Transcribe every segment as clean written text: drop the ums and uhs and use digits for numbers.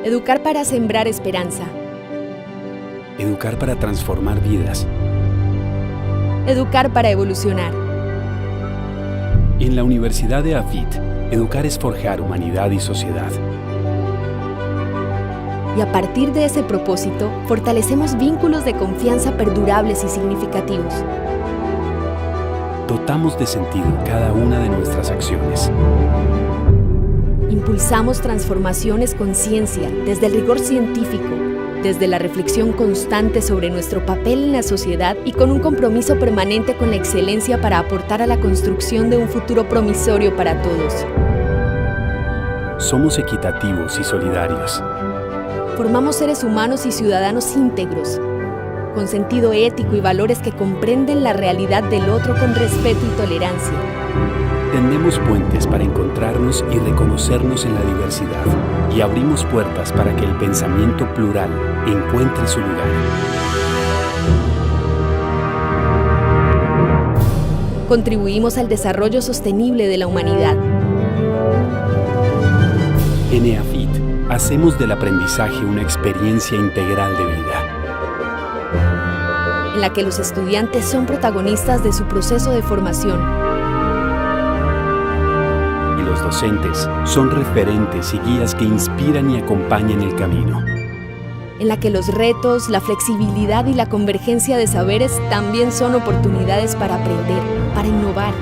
Educar para sembrar esperanza. Educar para transformar vidas. Educar para evolucionar. En la Universidad de AFIT, educar es forjar humanidad y sociedad. Y a partir de ese propósito, fortalecemos vínculos de confianza perdurables y significativos. Dotamos de sentido cada una de nuestras acciones. Impulsamos transformaciones con ciencia, desde el rigor científico, desde la reflexión constante sobre nuestro papel en la sociedad y con un compromiso permanente con la excelencia para aportar a la construcción de un futuro promisorio para todos. Somos equitativos y solidarios. Formamos seres humanos y ciudadanos íntegros, con sentido ético y valores que comprenden la realidad del otro con respeto y tolerancia. Tendemos puentes para encontrarnos y reconocernos en la diversidad, y abrimos puertas para que el pensamiento plural encuentre su lugar. Contribuimos al desarrollo sostenible de la humanidad. En EAFIT, hacemos del aprendizaje una experiencia integral de vida, en la que los estudiantes son protagonistas de su proceso de formación. Y los docentes son referentes y guías que inspiran y acompañan el camino. En la que los retos, la flexibilidad y la convergencia de saberes también son oportunidades para aprender, para innovar.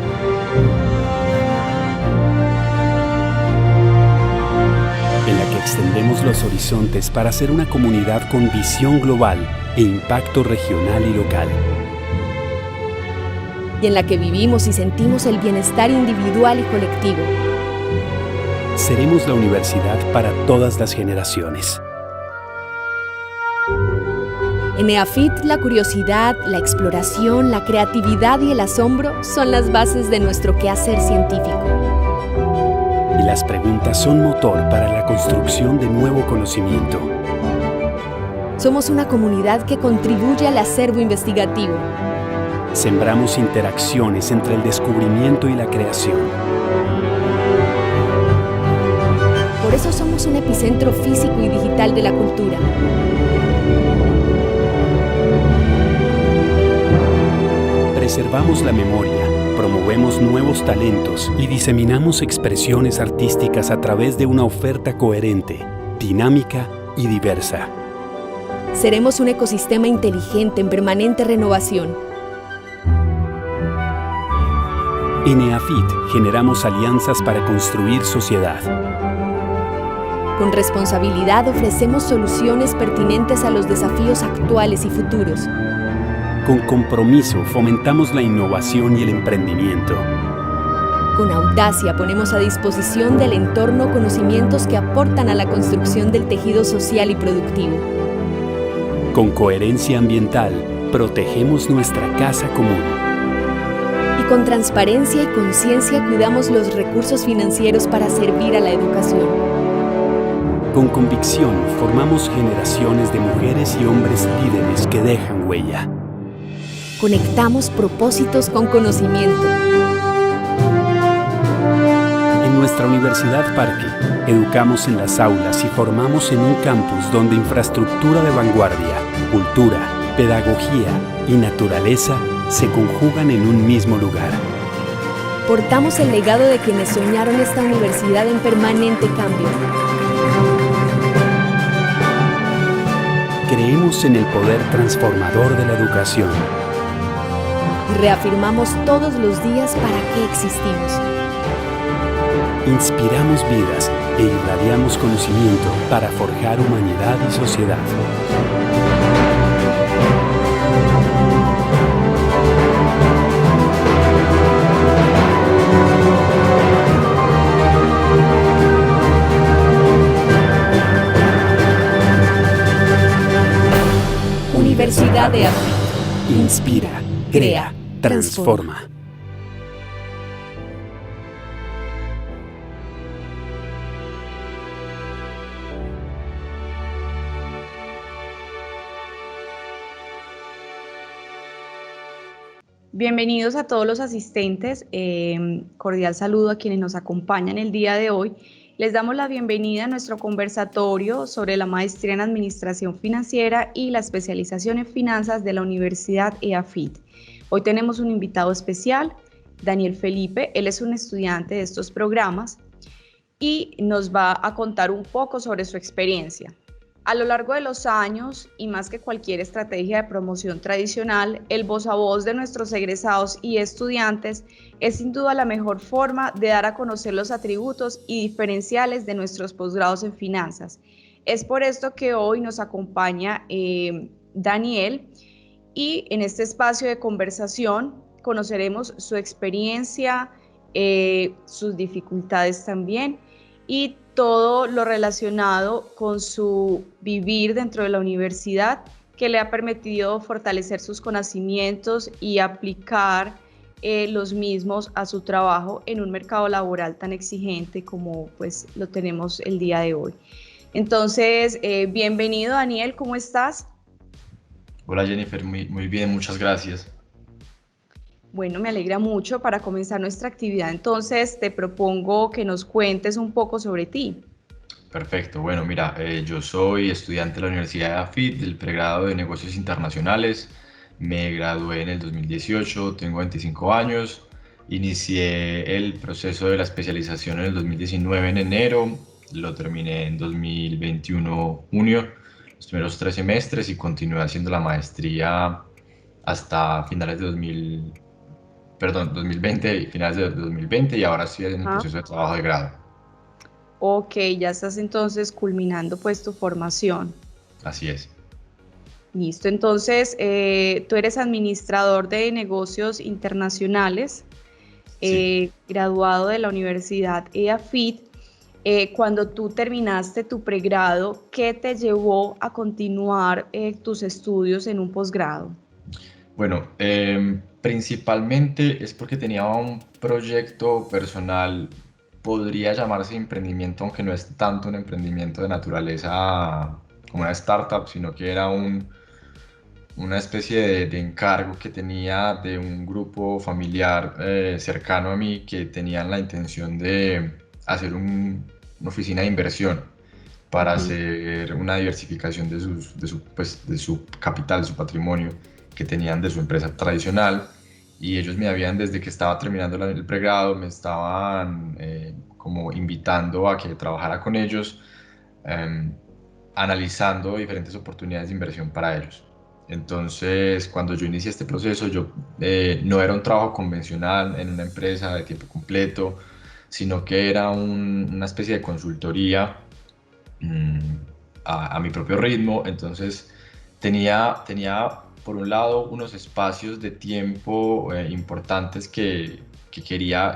En la que extendemos los horizontes para ser una comunidad con visión global e impacto regional y local. Y en la que vivimos y sentimos el bienestar individual y colectivo. Seremos la universidad para todas las generaciones. En EAFIT, la curiosidad, la exploración, la creatividad y el asombro son las bases de nuestro quehacer científico. Y las preguntas son motor para la construcción de nuevo conocimiento. Somos una comunidad que contribuye al acervo investigativo. Sembramos interacciones entre el descubrimiento y la creación. Por eso somos un epicentro físico y digital de la cultura. Preservamos la memoria, promovemos nuevos talentos y diseminamos expresiones artísticas a través de una oferta coherente, dinámica y diversa. Seremos un ecosistema inteligente en permanente renovación. En EAFIT generamos alianzas para construir sociedad. Con responsabilidad ofrecemos soluciones pertinentes a los desafíos actuales y futuros. Con compromiso fomentamos la innovación y el emprendimiento. Con audacia ponemos a disposición del entorno conocimientos que aportan a la construcción del tejido social y productivo. Con coherencia ambiental, protegemos nuestra casa común. Y con transparencia y conciencia cuidamos los recursos financieros para servir a la educación. Con convicción formamos generaciones de mujeres y hombres líderes que dejan huella. Conectamos propósitos con conocimiento. En nuestra Universidad Parque, educamos en las aulas y formamos en un campus donde infraestructura de vanguardia, cultura, pedagogía y naturaleza se conjugan en un mismo lugar. Portamos el legado de quienes soñaron esta universidad en permanente cambio. Creemos en el poder transformador de la educación. Y reafirmamos todos los días para qué existimos. Inspiramos vidas e irradiamos conocimiento para forjar humanidad y sociedad. Universidad de AFIT. Inspira, crea, transforma. Bienvenidos a todos los asistentes, cordial saludo a quienes nos acompañan el día de hoy Les damos la bienvenida a nuestro conversatorio sobre la maestría en Administración Financiera y la especialización en Finanzas de la Universidad EAFIT. Hoy tenemos un invitado especial, Daniel Felipe. Él es un estudiante de estos programas y nos va a contar un poco sobre su experiencia. A lo largo de los años, y más que cualquier estrategia de promoción tradicional, el voz a voz de nuestros egresados y estudiantes es sin duda la mejor forma de dar a conocer los atributos y diferenciales de nuestros posgrados en finanzas. Es por esto que hoy nos acompaña Daniel, y en este espacio de conversación conoceremos su experiencia, sus dificultades también, y todo lo relacionado con su vivir dentro de la universidad, que le ha permitido fortalecer sus conocimientos y aplicar los mismos a su trabajo en un mercado laboral tan exigente como pues lo tenemos el día de hoy. Entonces, bienvenido Daniel, ¿cómo estás? Hola Jennifer, muy bien, muchas gracias. Bueno, me alegra mucho. Para comenzar nuestra actividad, entonces te propongo que nos cuentes un poco sobre ti. Perfecto, bueno, mira, yo soy estudiante de la Universidad de AFIT del pregrado de Negocios Internacionales. Me gradué en el 2018, tengo 25 años. Inicié el proceso de la especialización en el 2019 en enero, lo terminé en 2021 junio, los primeros 3 semestres, y continué haciendo la maestría hasta finales de 2020, finales de 2020, y ahora estoy en el proceso de trabajo de grado. Ok, ya estás entonces culminando pues tu formación. Así es. Listo, entonces tú eres administrador de negocios internacionales, Sí. graduado de la Universidad EAFIT. Cuando tú terminaste tu pregrado, ¿qué te llevó a continuar tus estudios en un posgrado? Bueno, principalmente es porque tenía un proyecto personal, podría llamarse emprendimiento, aunque no es tanto un emprendimiento de naturaleza como una startup, sino que era una especie de encargo que tenía de un grupo familiar cercano a mí, que tenían la intención de hacer una oficina de inversión para hacer una diversificación de su capital, de su patrimonio que tenían de su empresa tradicional. Y ellos me habían, desde que estaba terminando el pregrado, me estaban como invitando a que trabajara con ellos, eh, analizando diferentes oportunidades de inversión para ellos. Entonces, cuando yo inicié este proceso, no era un trabajo convencional en una empresa de tiempo completo, sino que era una especie de consultoría mm, a mi propio ritmo. Entonces, tenía por un lado unos espacios de tiempo importantes que quería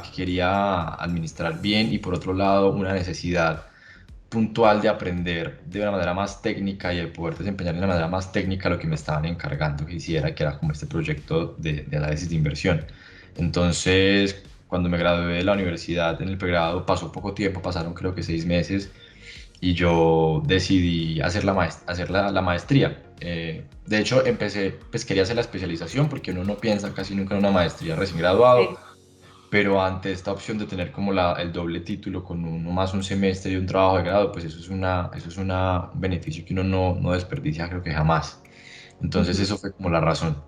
administrar bien, y por otro lado una necesidad puntual de aprender de una manera más técnica y de poder desempeñar de una manera más técnica lo que me estaban encargando que hiciera, que era como este proyecto de análisis de inversión. Entonces, cuando me gradué de la universidad en el pregrado, pasó poco tiempo, pasaron creo que 6 meses, y yo decidí hacer la maestría. De hecho, pues quería hacer la especialización, porque uno no piensa casi nunca en una maestría recién graduado, pero ante esta opción de tener como el doble título con uno más un semestre y un trabajo de grado, pues eso es un beneficio que uno no desperdicia, creo que jamás. Entonces eso fue como la razón.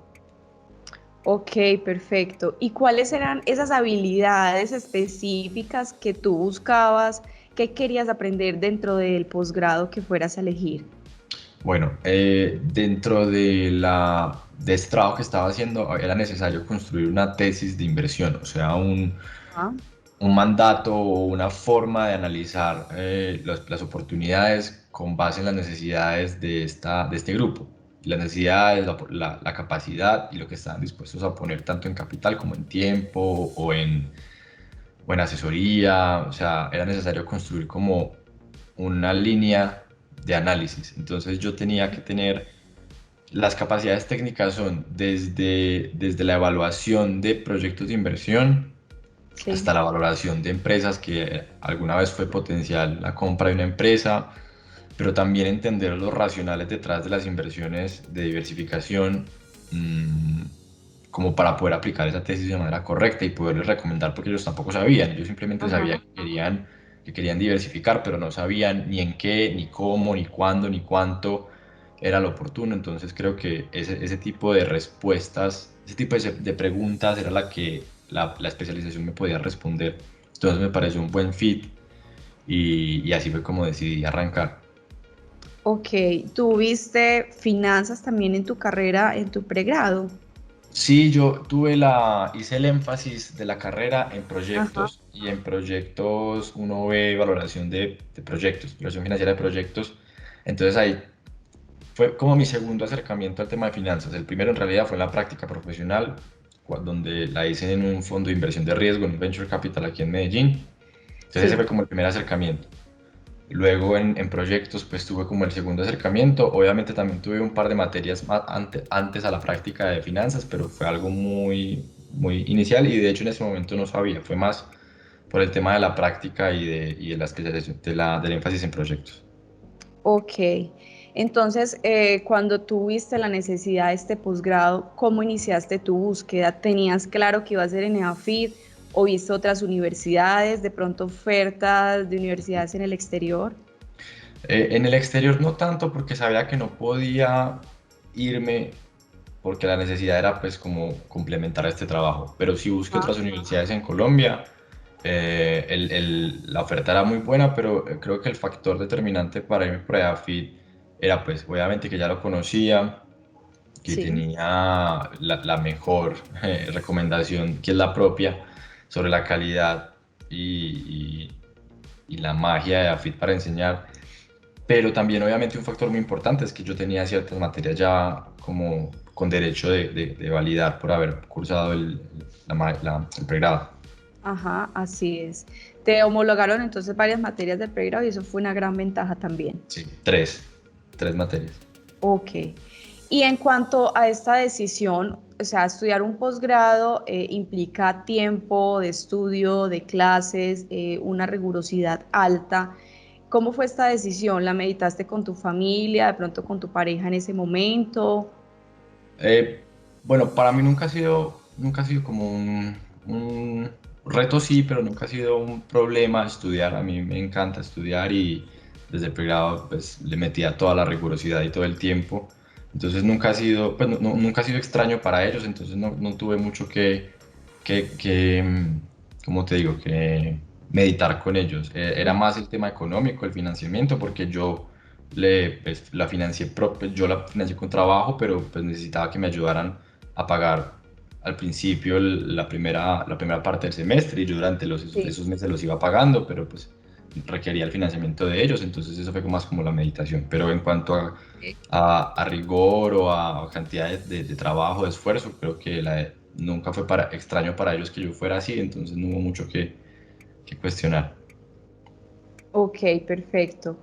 Ok, perfecto. ¿Y cuáles eran esas habilidades específicas que tú buscabas, que querías aprender dentro del posgrado que fueras a elegir? Bueno, dentro de este trabajo que estaba haciendo, era necesario construir una tesis de inversión, o sea, Ah, un mandato o una forma de analizar las oportunidades con base en las necesidades de este grupo. Las necesidades, la capacidad y lo que están dispuestos a poner tanto en capital como en tiempo o en asesoría. O sea, era necesario construir como una línea de análisis. Entonces yo tenía que tener las capacidades técnicas, son desde la evaluación de proyectos de inversión sí. hasta la valoración de empresas, que alguna vez fue potencial la compra de una empresa, pero también entender los racionales detrás de las inversiones de diversificación, como para poder aplicar esa tesis de manera correcta y poderles recomendar, porque ellos tampoco sabían, ellos simplemente Ajá. sabían que querían que querían diversificar, pero no sabían ni en qué, ni cómo, ni cuándo, ni cuánto era lo oportuno. Entonces creo que ese tipo de respuestas, ese tipo de preguntas era la que la especialización me podía responder. Entonces me pareció un buen fit y así fue como decidí arrancar. Ok, ¿tuviste finanzas también en tu carrera, en tu pregrado? Sí, hice el énfasis de la carrera en Ajá. proyectos y en proyectos uno ve valoración de proyectos, valoración financiera de proyectos. Entonces ahí fue como mi segundo acercamiento al tema de finanzas. El primero en realidad fue en la práctica profesional, donde la hice en un fondo de inversión de riesgo, en un venture capital aquí en Medellín. Entonces ese Sí. fue como el primer acercamiento. Luego en proyectos pues tuve como el segundo acercamiento. Obviamente también tuve un par de materias más antes a la práctica de finanzas, pero fue algo muy inicial y de hecho en ese momento no sabía. Fue más por el tema de la práctica y de la especialización, del énfasis en proyectos. Ok, entonces cuando tuviste la necesidad de este posgrado, ¿cómo iniciaste tu búsqueda? ¿Tenías claro que iba a ser en EAFIT o viste otras universidades, de pronto ofertas de universidades en el exterior? En el exterior no tanto porque sabía que no podía irme porque la necesidad era pues como complementar este trabajo, pero sí busqué Ah, otras universidades en Colombia. La oferta era muy buena, pero creo que el factor determinante para irme por EAFIT era pues obviamente que ya lo conocía, que sí. tenía la mejor recomendación, que es la propia, sobre la calidad y la magia de EAFIT para enseñar. Pero también obviamente un factor muy importante es que yo tenía ciertas materias ya como con derecho de validar por haber cursado el pregrado. Ajá, así es. Te homologaron entonces varias materias del pregrado y eso fue una gran ventaja también. Sí, tres materias. Ok. Y en cuanto a esta decisión, o sea, estudiar un posgrado implica tiempo de estudio, de clases, una rigurosidad alta. ¿Cómo fue esta decisión? ¿La meditaste con tu familia, de pronto con tu pareja en ese momento? Eh, bueno, para mí nunca ha sido como un reto, sí, pero nunca ha sido un problema estudiar. A mí me encanta estudiar y desde el pregrado pues le metía toda la rigurosidad y todo el tiempo. Entonces nunca ha sido, pues, nunca ha sido extraño para ellos, entonces no tuve mucho que, ¿cómo te digo? Que meditar con ellos. Era más el tema económico, el financiamiento, porque pues, yo la financié con trabajo, pero pues necesitaba que me ayudaran a pagar al principio la primera parte del semestre y yo durante Sí. esos meses los iba pagando, pero pues requería el financiamiento de ellos, entonces eso fue más como la meditación. Pero en cuanto a rigor o a cantidad de trabajo, de esfuerzo, creo que nunca fue extraño para ellos que yo fuera así, entonces no hubo mucho que cuestionar. Ok, perfecto.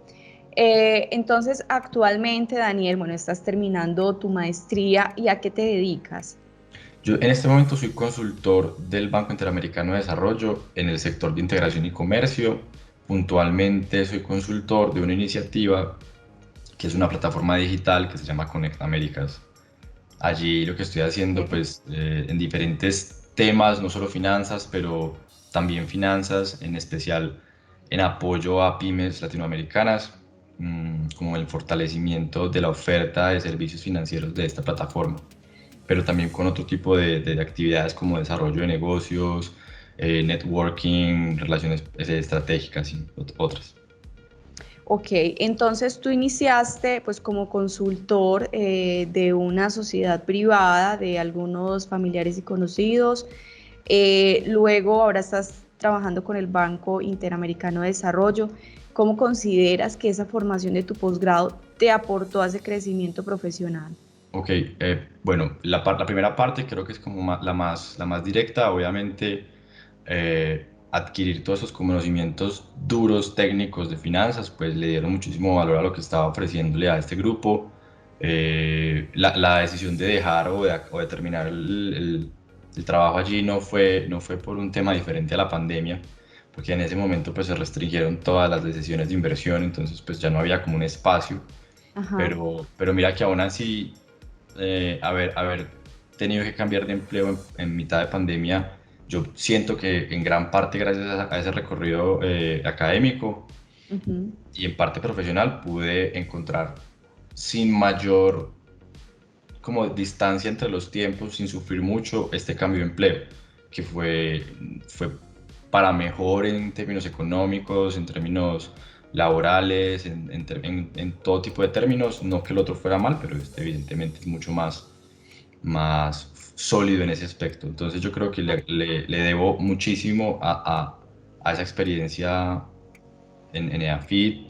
Entonces, actualmente, Daniel, bueno, estás terminando tu maestría y ¿a qué te dedicas? Yo en este momento soy consultor del Banco Interamericano de Desarrollo en el sector de integración y comercio. Puntualmente soy consultor de una iniciativa que es una plataforma digital que se llama Conecta Américas. Allí lo que estoy haciendo, Ok. pues, en diferentes temas, no solo finanzas, pero también finanzas, en especial en apoyo a pymes latinoamericanas, como el fortalecimiento de la oferta de servicios financieros de esta plataforma, pero también con otro tipo de actividades como desarrollo de negocios, networking, relaciones estratégicas y otras. Ok, entonces tú iniciaste pues como consultor de una sociedad privada, de algunos familiares y conocidos. Luego ahora estás trabajando con el Banco Interamericano de Desarrollo. ¿Cómo consideras que esa formación de tu posgrado te aportó a ese crecimiento profesional? Ok, bueno, la primera parte creo que es como la más directa, obviamente adquirir todos esos conocimientos duros técnicos de finanzas, pues le dieron muchísimo valor a lo que estaba ofreciéndole a este grupo. La decisión de dejar o de terminar el trabajo allí no fue por un tema diferente a la pandemia, porque en ese momento pues se restringieron todas las decisiones de inversión, entonces pues ya no había como un espacio, Ajá. pero mira que aún así haber tenido que cambiar de empleo en mitad de pandemia, yo siento que en gran parte gracias a ese recorrido académico Ujú. y en parte profesional pude encontrar sin mayor como distancia entre los tiempos, sin sufrir mucho, este cambio de empleo, que fue para mejor en términos económicos, en términos laborales, en todo tipo de términos. No que el otro fuera mal, pero este evidentemente es mucho más sólido en ese aspecto. Entonces yo creo que le debo muchísimo a esa experiencia en EAFIT,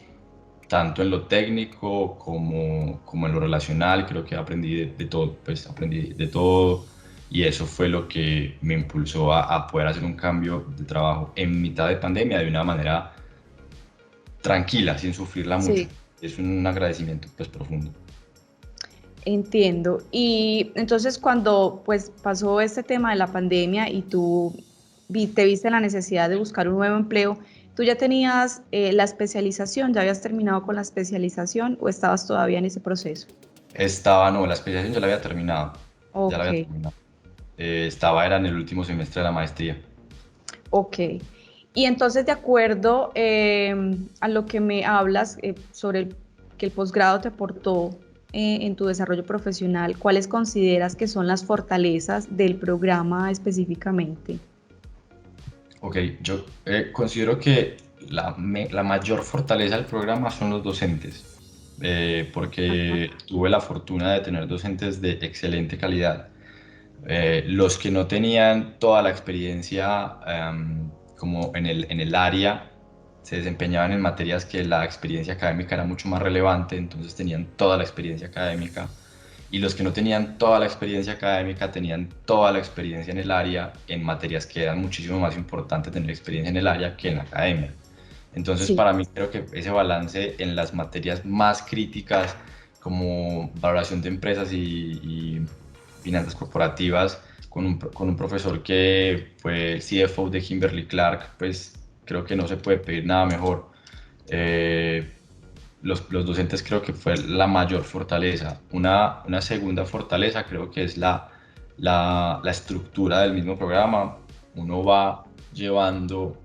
tanto en lo técnico como en lo relacional. Creo que aprendí de todo, pues aprendí de todo, y eso fue lo que me impulsó a poder hacer un cambio de trabajo en mitad de pandemia de una manera tranquila, sin sufrirla mucho. Sí, Es un agradecimiento pues profundo. entiendo. Y entonces cuando pues pasó este tema de la pandemia y tú te viste la necesidad de buscar un nuevo empleo, ¿tú ya tenías la especialización? ¿Ya habías terminado con la especialización o estabas todavía en ese proceso? No, la especialización ya la había terminado, ya la Ok, había terminado. Era en el último semestre de la maestría. ok. Y entonces, de acuerdo a lo que me hablas sobre que el posgrado te aportó en tu desarrollo profesional, ¿cuáles consideras que son las fortalezas del programa específicamente? Ok, yo considero que la mayor fortaleza del programa son los docentes, Ajá. porque tuve la fortuna de tener docentes de excelente calidad. Los que no tenían toda la experiencia como en el área, se desempeñaban en materias que la experiencia académica era mucho más relevante, entonces tenían toda la experiencia académica. Y los que no tenían toda la experiencia académica tenían toda la experiencia en el área, en materias que eran muchísimo más importantes tener experiencia en el área que en la academia. Entonces, Sí, para mí creo que ese balance en las materias más críticas, como valoración de empresas y finanzas corporativas, con un profesor que fue el CFO de Kimberly Clark, pues creo que no se puede pedir nada mejor. Eh, los docentes creo que fue la mayor fortaleza. Una segunda fortaleza creo que es la estructura del mismo programa. Uno va llevando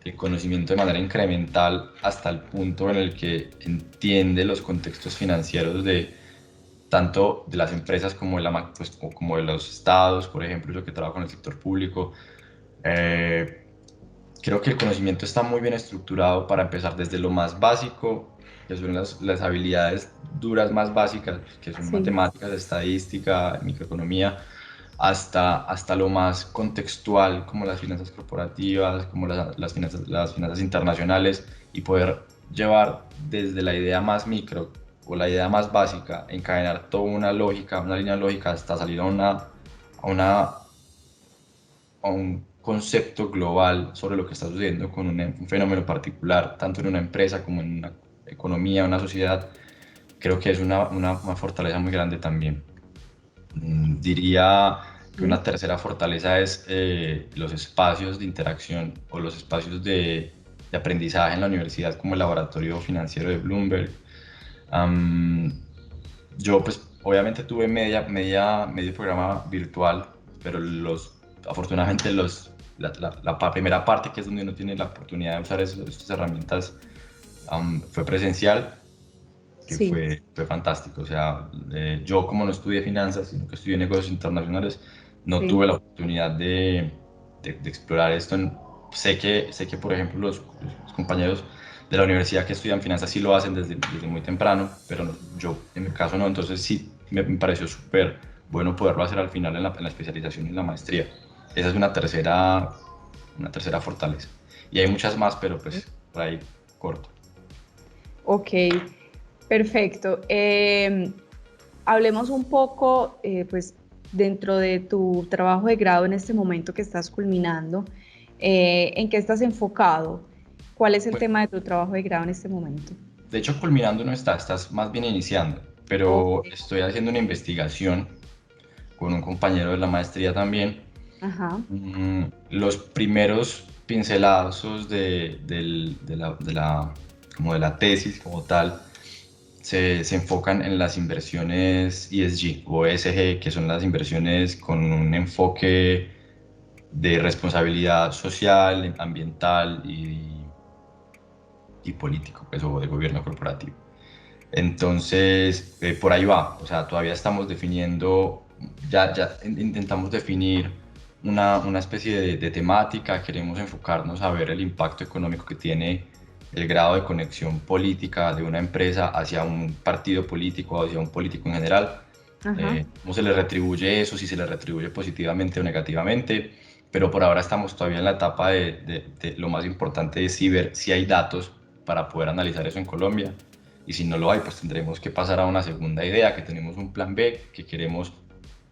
el conocimiento de manera incremental hasta el punto en el que entiende los contextos financieros de tanto de las empresas como pues, como de los estados. Por ejemplo, yo que trabajo en el sector público. Eh, Creo que el conocimiento está muy bien estructurado para empezar desde lo más básico, que son las habilidades duras más básicas, que son sí. matemáticas, estadística, microeconomía, hasta lo más contextual, como las finanzas corporativas, como las finanzas internacionales, y poder llevar desde la idea más micro o la idea más básica, encadenar toda una lógica, una línea lógica, hasta salir a a un concepto global sobre lo que está sucediendo con un fenómeno particular, tanto en una empresa como en una economía, una sociedad. Creo que es una fortaleza muy grande también. Diría que Sí. una tercera fortaleza es los espacios de interacción o los espacios de aprendizaje en la universidad, como el laboratorio financiero de Bloomberg. Am, yo pues obviamente tuve medio programa virtual, pero afortunadamente la primera parte, que es donde uno tiene la oportunidad de usar estas herramientas, fue presencial, que Sí. fue fantástico. O sea, yo como no estudié finanzas, sino que estudié negocios internacionales, no Sí. tuve la oportunidad de explorar esto. Sé que, por ejemplo, los compañeros de la universidad que estudian finanzas sí lo hacen desde muy temprano, pero yo en mi caso no. Entonces sí me pareció súper bueno poderlo hacer al final en la especialización y en la maestría. Esa es una tercera fortaleza. Y hay muchas más, pero pues por ahí corto. Ok, perfecto. Hablemos un poco, pues, dentro de tu trabajo de grado en este momento que estás culminando, ¿en qué estás enfocado? ¿Cuál es el Pues, tema de tu trabajo de grado en este momento? de hecho, culminando no estás más bien iniciando, Ok. pero estoy haciendo una investigación con un compañero de la maestría también. Ajá. Los primeros pincelazos como de la tesis como tal se enfocan en las inversiones ESG o ESG, que son las inversiones con un enfoque de responsabilidad social, ambiental y político, pues, o de gobierno corporativo. Entonces, por ahí va, o sea, todavía estamos definiendo, ya intentamos definir una especie de temática, queremos enfocarnos a ver el impacto económico que tiene el grado de conexión política de una empresa hacia un partido político o hacia un político en general, cómo se le retribuye eso, si se le retribuye positivamente o negativamente, pero por ahora estamos todavía en la etapa de lo más importante es ver si hay datos para poder analizar eso en Colombia. Y si no lo hay, pues tendremos que pasar a una segunda idea, que tenemos un plan B, que queremos,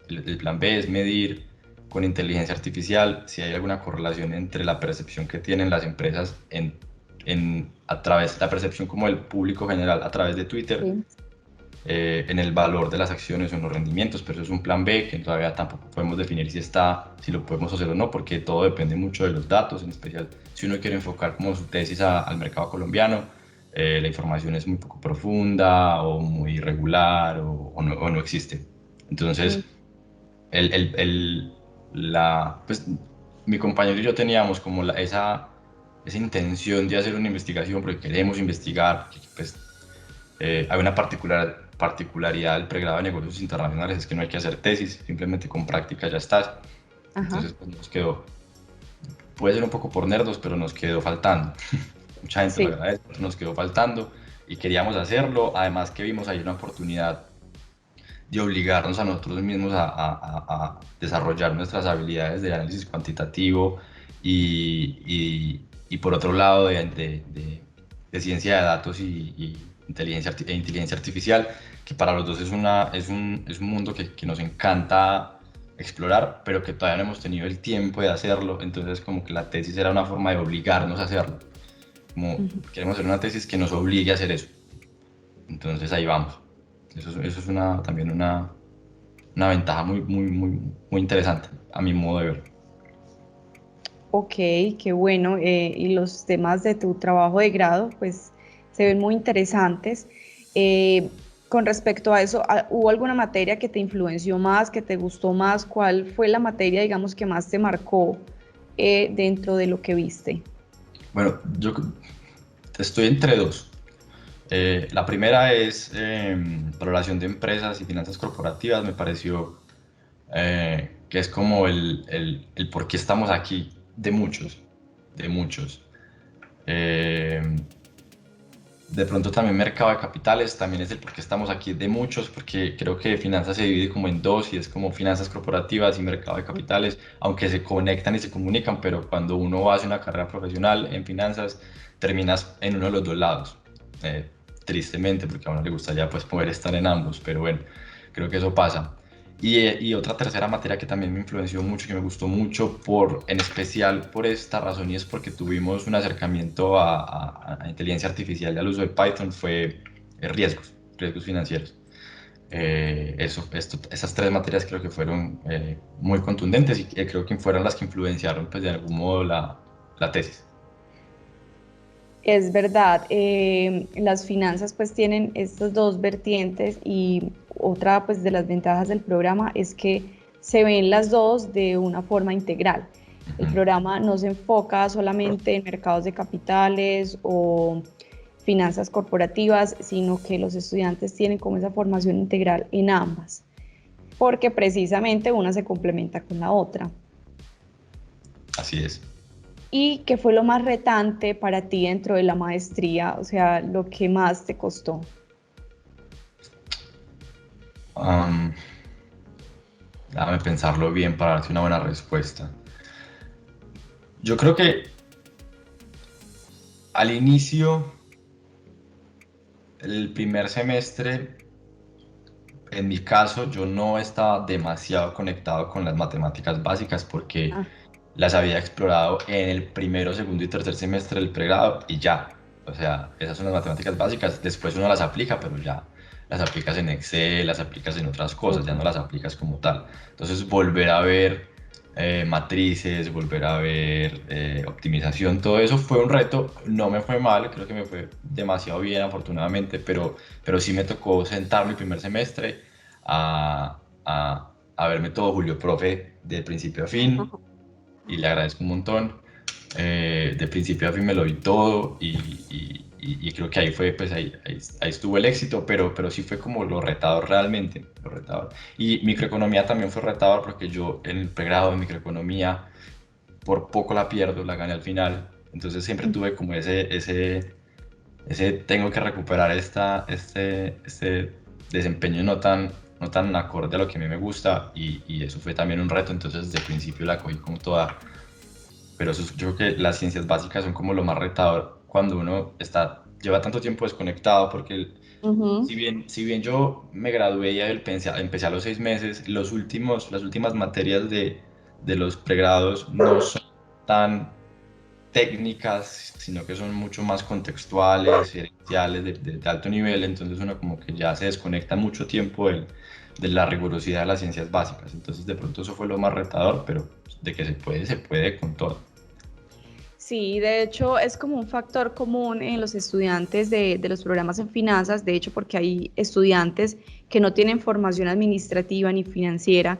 el plan B es medir con inteligencia artificial si hay alguna correlación entre la percepción que tienen las empresas a través de la percepción como el público general a través de Twitter, sí, en el valor de las acciones o en los rendimientos, pero eso es un plan B que todavía tampoco podemos definir si lo podemos hacer o no, porque todo depende mucho de los datos, en especial si uno quiere enfocar como su tesis al mercado colombiano. La información es muy poco profunda o muy irregular o no existe. Entonces, pues, mi compañero y yo teníamos como esa intención de hacer una investigación porque queremos investigar, pues, hay una particularidad del pregrado de negocios internacionales, es que no hay que hacer tesis, simplemente con práctica ya estás. Entonces, pues, nos quedó, puede ser un poco por nerdos, pero nos quedó faltando. Mucha gente lo agradece, pero nos quedó faltando y queríamos hacerlo, además que vimos ahí una oportunidad de obligarnos a nosotros mismos a desarrollar nuestras habilidades de análisis cuantitativo y por otro lado de ciencia de datos y inteligencia artificial, que para los dos es un mundo que nos encanta explorar, pero que todavía no hemos tenido el tiempo de hacerlo, entonces como que la tesis era una forma de obligarnos a hacerlo. Como queremos hacer una tesis que nos obligue a hacer eso. Entonces ahí vamos. Eso es también una ventaja muy interesante, a mi modo de ver. Ok, qué bueno. Y los temas de tu trabajo de grado, pues, se ven muy interesantes. Con respecto a eso, ¿hubo alguna materia que te influenció más, que te gustó más? ¿Cuál fue la materia, digamos, que más te marcó dentro de lo que viste? Bueno, yo estoy entre dos. La primera es valoración de empresas y finanzas corporativas. Me pareció que es como el por qué estamos aquí de muchos. De pronto también mercado de capitales, también es el por qué estamos aquí de muchos, porque creo que finanzas se divide como en dos y es como finanzas corporativas y mercado de capitales, aunque se conectan y se comunican, pero cuando uno hace una carrera profesional en finanzas, terminas en uno de los dos lados. Tristemente, porque a uno le gustaría pues poder estar en ambos, pero bueno, creo que eso pasa. Y otra tercera materia que también me influenció mucho, que me gustó mucho, en especial por esta razón, y es porque tuvimos un acercamiento a inteligencia artificial y al uso de Python, fue riesgos financieros. Esas tres materias creo que fueron muy contundentes y creo que fueron las que influenciaron pues, de algún modo la tesis. Es verdad, las finanzas pues tienen estas dos vertientes y otra pues de las ventajas del programa es que se ven las dos de una forma integral. El programa no se enfoca solamente en mercados de capitales o finanzas corporativas, sino que los estudiantes tienen como esa formación integral en ambas, porque precisamente una se complementa con la otra. Así es. ¿Y qué fue lo más retante para ti dentro de la maestría? O sea, lo que más te costó. Déjame pensarlo bien para darte una buena respuesta. Yo creo que al inicio, el primer semestre, en mi caso, yo no estaba demasiado conectado con las matemáticas básicas porque las había explorado en el primero, segundo y tercer semestre del pregrado y ya. O sea, esas son las matemáticas básicas. Después uno las aplica, pero ya las aplicas en Excel, las aplicas en otras cosas, ya no las aplicas como tal. Entonces, volver a ver matrices, volver a ver optimización, todo eso fue un reto. No me fue mal, creo que me fue demasiado bien, afortunadamente, pero sí me tocó sentarme el primer semestre a verme todo Julio Profe de principio a fin. y le agradezco un montón. De principio a fin me lo di todo y creo que ahí fue, pues ahí estuvo el éxito, pero sí fue como lo retador realmente, lo retador. Y microeconomía también fue retador porque yo en el pregrado de microeconomía por poco la pierdo, la gané al final, entonces siempre tuve como ese tengo que recuperar este desempeño no tan acorde a lo que a mí me gusta y eso fue también un reto, entonces desde el principio la cogí como toda. Pero yo creo que las ciencias básicas son como lo más retador cuando uno lleva tanto tiempo desconectado, porque Ujú. si bien yo me gradué y empecé a los 6 meses, las últimas materias de los pregrados no son tan técnicas, sino que son mucho más contextuales, gerenciales, de alto nivel, entonces uno como que ya se desconecta mucho tiempo de la rigurosidad de las ciencias básicas, entonces de pronto eso fue lo más retador, pero de que se puede con todo. Sí, de hecho es como un factor común en los estudiantes de los programas en finanzas, de hecho porque hay estudiantes que no tienen formación administrativa ni financiera,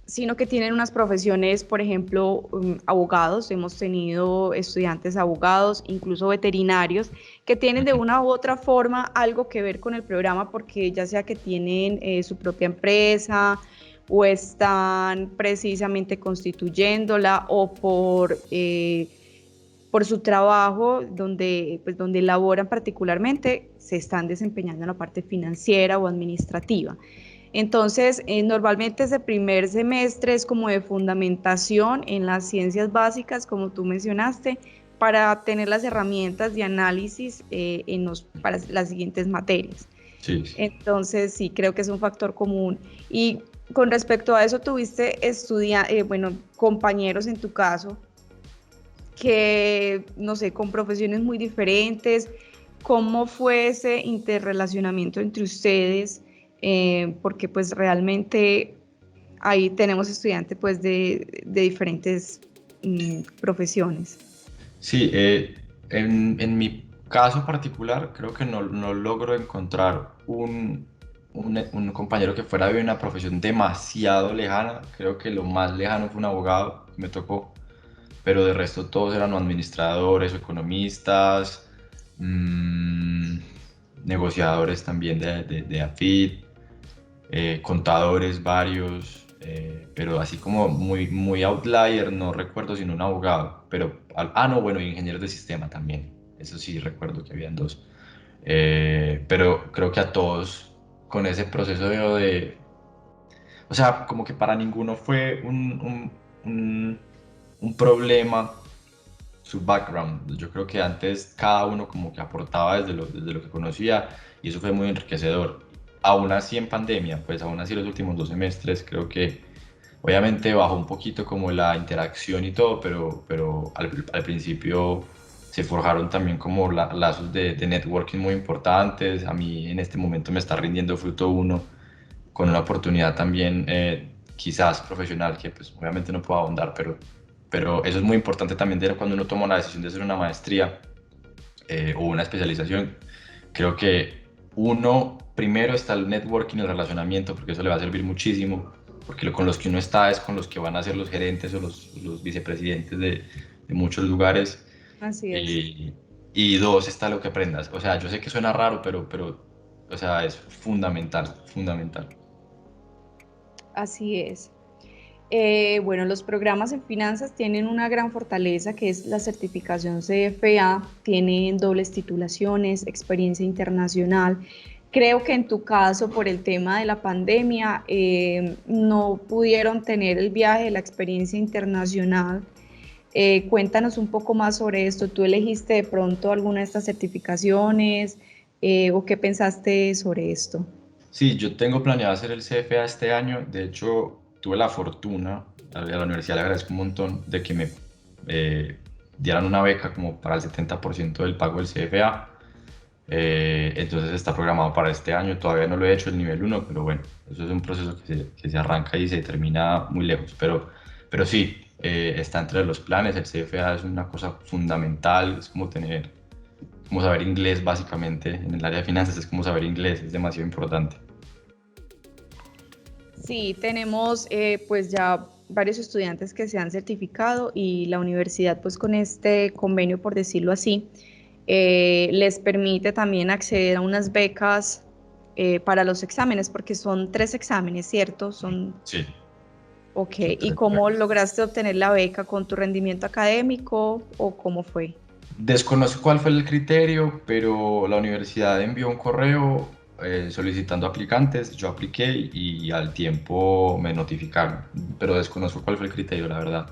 sino que tienen unas profesiones, por ejemplo, abogados, hemos tenido estudiantes abogados, incluso veterinarios, que tienen de una u otra forma algo que ver con el programa porque ya sea que tienen su propia empresa, o están precisamente constituyéndola o por su trabajo donde laboran particularmente, se están desempeñando en la parte financiera o administrativa. Entonces, normalmente ese primer semestre es como de fundamentación en las ciencias básicas, como tú mencionaste, para tener las herramientas de análisis para las siguientes materias. Sí, sí. Entonces, sí, creo que es un factor común. Y con respecto a eso, tuviste compañeros en tu caso que, no sé, con profesiones muy diferentes. ¿Cómo fue ese interrelacionamiento entre ustedes? Porque pues realmente ahí tenemos estudiantes pues de diferentes profesiones. Sí, en mi caso particular creo que no logro encontrar un compañero que fuera de una profesión demasiado lejana. Creo que lo más lejano fue un abogado que me tocó, pero de resto todos eran o administradores o economistas, mm, negociadores también de AFIT, contadores varios, pero así como muy outlier, no recuerdo sino un abogado, pero, no, bueno, y ingenieros de sistema también, eso sí recuerdo que habían dos. Pero creo que a todos con ese proceso o sea, como que para ninguno fue un problema su background. Yo creo que antes cada uno como que aportaba desde lo que conocía y eso fue muy enriquecedor. Aún así en pandemia, pues aún así los últimos 2 semestres creo que obviamente bajó un poquito como la interacción y todo, pero al principio se forjaron también como lazos de networking muy importantes. A mí en este momento me está rindiendo fruto uno con una oportunidad también quizás profesional que pues obviamente no puedo ahondar, pero eso es muy importante también cuando uno toma la decisión de hacer una maestría o una especialización. Creo que uno, primero está el networking, el relacionamiento, porque eso le va a servir muchísimo, porque con los que uno está es con los que van a ser los gerentes o los vicepresidentes de muchos lugares. Así es. Y dos, está lo que aprendas. O sea, yo sé que suena raro, o sea, es fundamental, fundamental. Así es. Bueno, los programas en finanzas tienen una gran fortaleza que es la certificación CFA, tienen dobles titulaciones, experiencia internacional. Creo que en tu caso, por el tema de la pandemia, no pudieron tener el viaje, la experiencia internacional. Cuéntanos un poco más sobre esto. ¿Tú elegiste de pronto alguna de estas certificaciones o qué pensaste sobre esto? Sí, yo tengo planeado hacer el CFA este año. De hecho, tuve la fortuna, a la universidad le agradezco un montón, de que me dieran una beca como para el 70% del pago del CFA. Entonces está programado para este año. Todavía no lo he hecho el nivel 1, pero bueno, eso es un proceso que se arranca y se termina muy lejos. Pero sí, está entre los planes. El CFA es una cosa fundamental, es como saber inglés básicamente. En el área de finanzas es como saber inglés, es demasiado importante. Sí, tenemos pues ya varios estudiantes que se han certificado y la universidad, pues con este convenio, por decirlo así, les permite también acceder a unas becas para los exámenes, porque son 3 exámenes, ¿cierto? Sí. Ok, Son ¿y 3 cómo becas. lograste obtener la beca? ¿Con tu rendimiento académico o cómo fue? Desconozco cuál fue el criterio, pero la universidad envió un correo solicitando aplicantes, yo apliqué y al tiempo me notificaron, pero desconozco cuál fue el criterio, la verdad.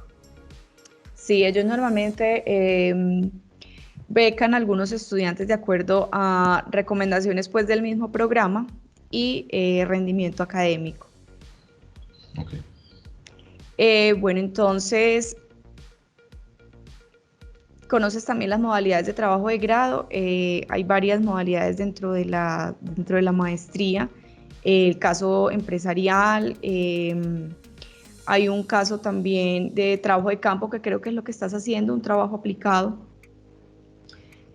Sí, ellos normalmente becan a algunos estudiantes de acuerdo a recomendaciones pues del mismo programa y rendimiento académico. Ok. Bueno, entonces, conoces también las modalidades de trabajo de grado. Hay varias modalidades dentro de la maestría. El caso empresarial, hay un caso también de trabajo de campo, que creo que es lo que estás haciendo, un trabajo aplicado.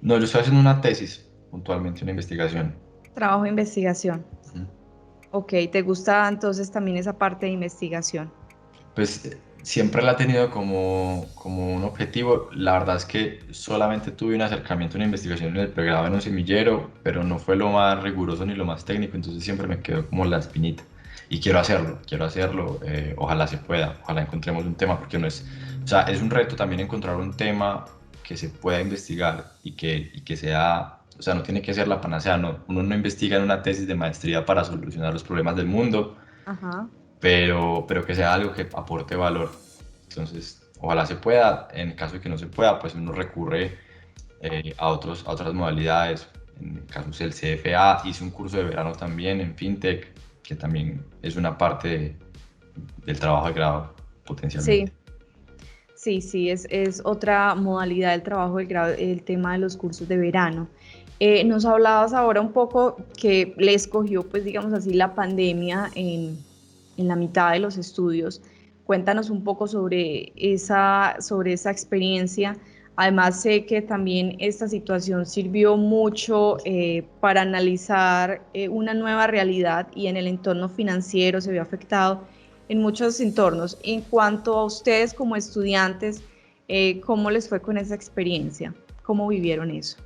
No, yo estoy haciendo una tesis, puntualmente una investigación. Trabajo de investigación. Ujú. Ok, ¿te gusta entonces también esa parte de investigación? Pues siempre la he tenido como un objetivo. La verdad es que solamente tuve un acercamiento a una investigación en el pregrado en un semillero, pero no fue lo más riguroso ni lo más técnico, entonces siempre me quedó como la espinita. Y quiero hacerlo, ojalá se pueda, ojalá encontremos un tema, porque no es, o sea, es un reto también encontrar un tema que se pueda investigar y que sea, o sea, no tiene que ser la panacea, no, uno no investiga en una tesis de maestría para solucionar los problemas del mundo, Ajá. pero que sea algo que aporte valor. Entonces, ojalá se pueda. En caso de que no se pueda, pues uno recurre a otras modalidades. En el caso del CFA, hice un curso de verano también en FinTech, que también es una parte del trabajo de grado potencialmente. Sí, sí, es otra modalidad del trabajo del grado, el tema de los cursos de verano. Nos hablabas ahora un poco que le escogió, pues digamos así, la pandemia en la mitad de los estudios. Cuéntanos un poco sobre esa experiencia. Además, sé que también esta situación sirvió mucho para analizar una nueva realidad y en el entorno financiero se vio afectado en muchos entornos. En cuanto a ustedes como estudiantes, ¿cómo les fue con esa experiencia? ¿Cómo vivieron eso?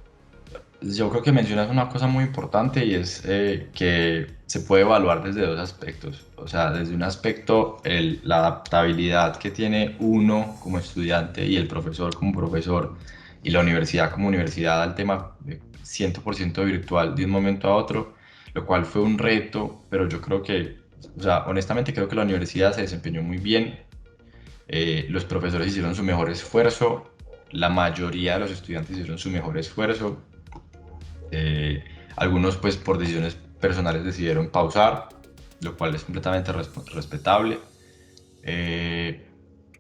Yo creo que mencionas una cosa muy importante y es que se puede evaluar desde dos aspectos. O sea, desde un aspecto, la adaptabilidad que tiene uno como estudiante y el profesor como profesor y la universidad como universidad al tema 100% virtual de un momento a otro, lo cual fue un reto, pero yo creo que, o sea, honestamente creo que la universidad se desempeñó muy bien. Los profesores hicieron su mejor esfuerzo, la mayoría de los estudiantes hicieron su mejor esfuerzo. Eh, Algunos pues por decisiones personales decidieron pausar, lo cual es completamente respetable. Eh,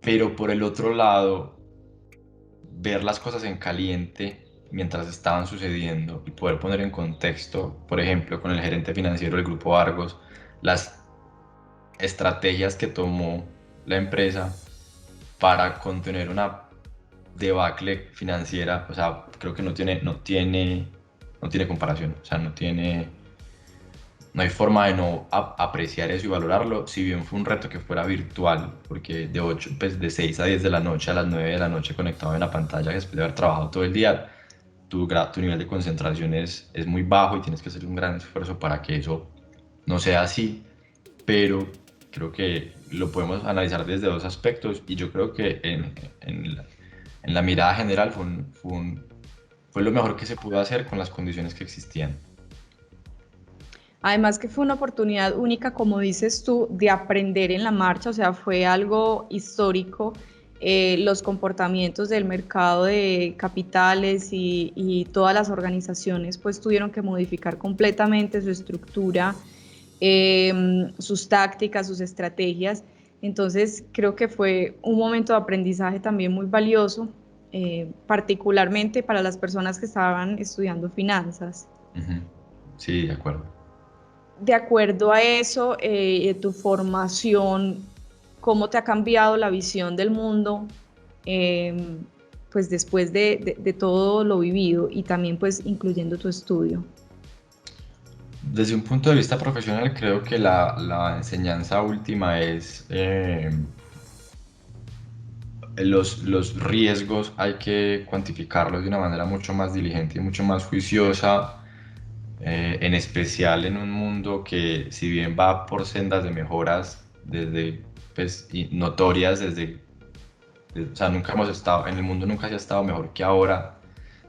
pero por el otro lado, ver las cosas en caliente mientras estaban sucediendo y poder poner en contexto, por ejemplo, con el gerente financiero del Grupo Argos, las estrategias que tomó la empresa para contener una debacle financiera, o sea, creo que no tiene comparación, o sea, no hay forma de no apreciar eso y valorarlo, si bien fue un reto que fuera virtual, porque pues de 6 a 10 de la noche a las 9 de la noche conectado en la pantalla después de haber trabajado todo el día, tu nivel de concentración es muy bajo y tienes que hacer un gran esfuerzo para que eso no sea así, pero creo que lo podemos analizar desde dos aspectos y yo creo que en la mirada general fue lo mejor que se pudo hacer con las condiciones que existían. Además que fue una oportunidad única, como dices tú, de aprender en la marcha, o sea, fue algo histórico. Los comportamientos del mercado de capitales y todas las organizaciones pues tuvieron que modificar completamente su estructura, sus tácticas, sus estrategias. Entonces creo que fue un momento de aprendizaje también muy valioso, particularmente para las personas que estaban estudiando finanzas. Ujú. Sí, de acuerdo. De acuerdo a eso, tu formación, ¿cómo te ha cambiado la visión del mundo? eh, pues después de todo lo vivido y también pues incluyendo tu estudio. Desde un punto de vista profesional, creo que la enseñanza última es los riesgos hay que cuantificarlos de una manera mucho más diligente y mucho más juiciosa, en especial en un mundo que, si bien va por sendas de mejoras desde, pues, y notorias o sea, nunca hemos estado, en el mundo nunca se ha estado mejor que ahora,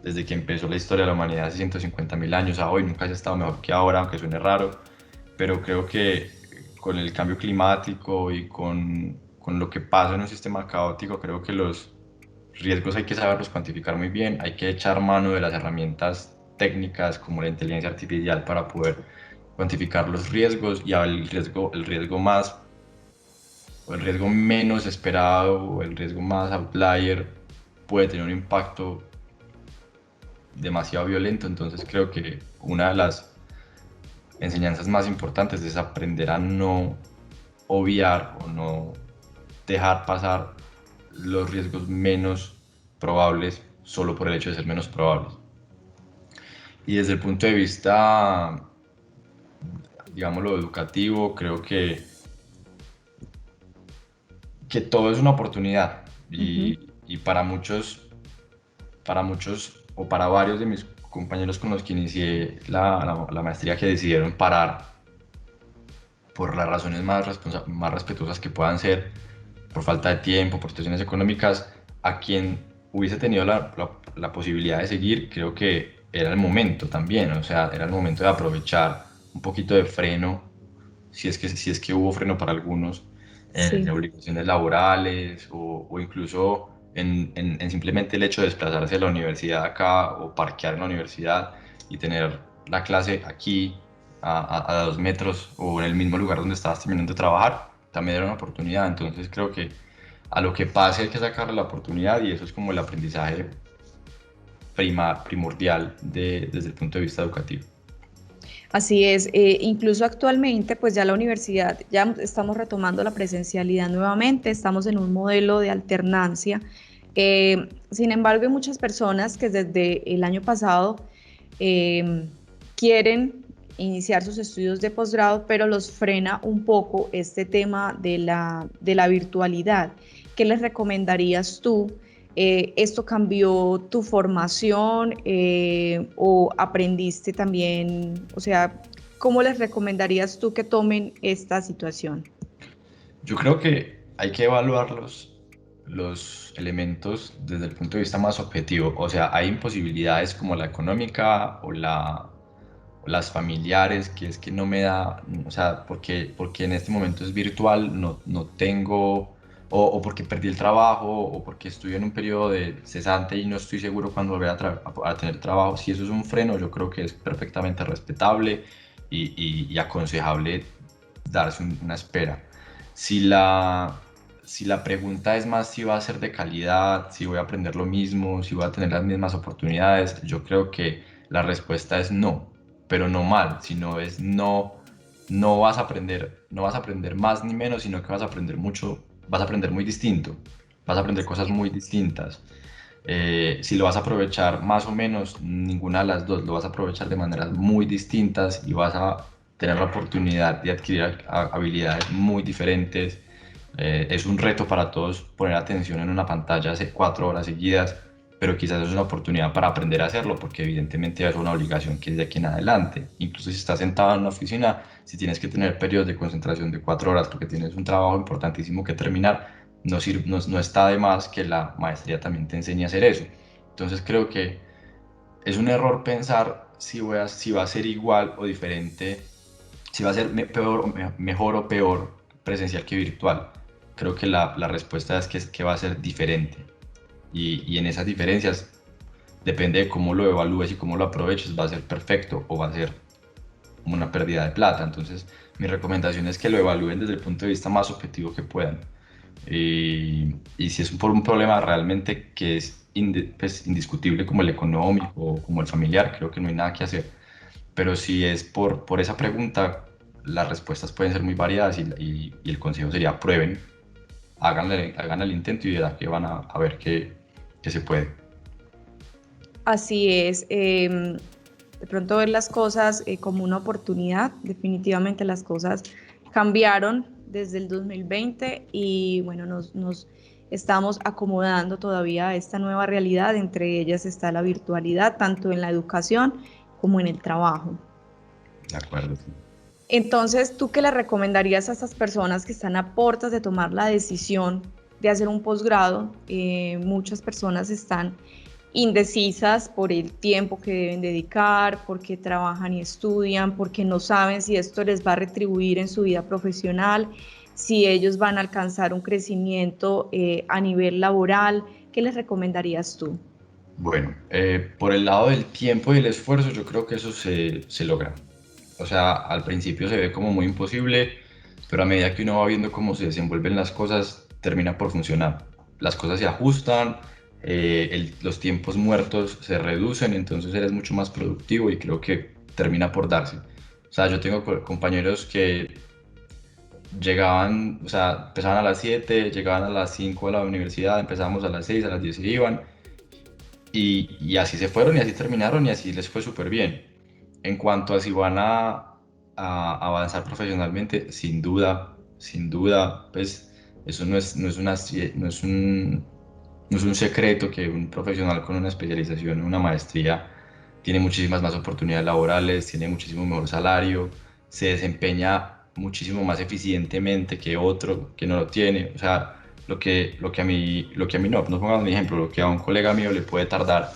desde que empezó la historia de la humanidad hace 150.000 años a hoy, nunca se ha estado mejor que ahora, aunque suene raro, pero creo que con el cambio climático y con lo que pasa en un sistema caótico, creo que los riesgos hay que saberlos cuantificar muy bien, hay que echar mano de las herramientas técnicas como la inteligencia artificial para poder cuantificar los riesgos, y el riesgo más, o el riesgo menos esperado, o el riesgo más outlier puede tener un impacto demasiado violento. Entonces creo que una de las enseñanzas más importantes es aprender a no obviar o no dejar pasar los riesgos menos probables solo por el hecho de ser menos probables. Y desde el punto de vista, digámoslo, educativo, creo que todo es una oportunidad, y para muchos o para varios de mis compañeros con los que inicié la maestría, que decidieron parar por las razones más respetuosas que puedan ser, por falta de tiempo, por situaciones económicas, a quien hubiese tenido la posibilidad de seguir, creo que era el momento también, o sea, era el momento de aprovechar un poquito de freno, si es que hubo freno para algunos, de Sí. obligaciones laborales, o incluso en simplemente el hecho de desplazarse a la universidad acá, o parquear en la universidad y tener la clase aquí a 2 metros, o en el mismo lugar donde estabas terminando de trabajar, también era una oportunidad. Entonces creo que a lo que pase hay que sacarle la oportunidad, y eso es como el aprendizaje primordial desde el punto de vista educativo. Así es, incluso actualmente pues ya la universidad, ya estamos retomando la presencialidad nuevamente, estamos en un modelo de alternancia. Sin embargo, hay muchas personas que desde el año pasado quieren iniciar sus estudios de posgrado, pero los frena un poco este tema de la virtualidad. ¿Qué les recomendarías tú? ¿Esto cambió tu formación o aprendiste también? O sea, ¿cómo les recomendarías tú que tomen esta situación? Yo creo que hay que evaluar los elementos desde el punto de vista más objetivo. O sea, hay imposibilidades como la económica, o las familiares, que es que no me da, o sea, porque en este momento es virtual, no tengo, o porque perdí el trabajo, o porque estoy en un periodo de cesante y no estoy seguro cuándo volver a tener trabajo. Si eso es un freno, yo creo que es perfectamente respetable y aconsejable darse una espera. Si la pregunta es más si va a ser de calidad, si voy a aprender lo mismo, si voy a tener las mismas oportunidades, yo creo que la respuesta es no, pero no mal, sino es no. No vas a aprender más ni menos, sino que vas a aprender mucho, vas a aprender muy distinto, vas a aprender cosas muy distintas. Si lo vas a aprovechar más o menos, ninguna de las dos, lo vas a aprovechar de maneras muy distintas, y vas a tener la oportunidad de adquirir habilidades muy diferentes. Es un reto para todos poner atención en una pantalla hace 4 horas seguidas, pero quizás es una oportunidad para aprender a hacerlo, porque evidentemente es una obligación que es de aquí en adelante. Incluso si estás sentado en una oficina, si tienes que tener periodos de concentración de 4 horas porque tienes un trabajo importantísimo que terminar, no está de más que la maestría también te enseñe a hacer eso. Entonces creo que es un error pensar si va a ser igual o diferente, si va a ser mejor o peor presencial que virtual. Creo que la respuesta es que va a ser diferente. Y en esas diferencias, depende de cómo lo evalúes y cómo lo aproveches, va a ser perfecto o va a ser una pérdida de plata. Entonces, mi recomendación es que lo evalúen desde el punto de vista más objetivo que puedan. Y si es por un problema realmente que es pues, indiscutible, como el económico o como el familiar, creo que no hay nada que hacer. Pero si es por esa pregunta, las respuestas pueden ser muy variadas, y el consejo sería: prueben, hagan el intento, y verán que van a ver que se puede. Así es, de pronto ver las cosas como una oportunidad. Definitivamente las cosas cambiaron desde el 2020 y bueno, nos estamos acomodando todavía a esta nueva realidad. Entre ellas está la virtualidad, tanto en la educación como en el trabajo. De acuerdo, sí. Entonces, ¿tú qué le recomendarías a estas personas que están a puertas de tomar la decisión de hacer un posgrado? Muchas personas están indecisas por el tiempo que deben dedicar, porque trabajan y estudian, porque no saben si esto les va a retribuir en su vida profesional, si ellos van a alcanzar un crecimiento a nivel laboral. ¿Qué les recomendarías tú? Bueno, por el lado del tiempo y el esfuerzo, yo creo que eso se logra. O sea, al principio se ve como muy imposible, pero a medida que uno va viendo cómo se desenvuelven las cosas, termina por funcionar. Las cosas se ajustan, los tiempos muertos se reducen, entonces eres mucho más productivo y creo que termina por darse. O sea, yo tengo compañeros que llegaban, o sea, empezaban a las 7, llegaban a las 5 a la universidad, empezamos a las 6, a las 10 se iban, y así se fueron y así terminaron y así les fue súper bien. En cuanto a si van a avanzar profesionalmente, sin duda, pues eso no es un secreto que un profesional con una especialización, una maestría, tiene muchísimas más oportunidades laborales, tiene muchísimo mejor salario, se desempeña muchísimo más eficientemente que otro que no lo tiene. O sea, lo que a mí no pongamos mi ejemplo, lo que a un colega mío le puede tardar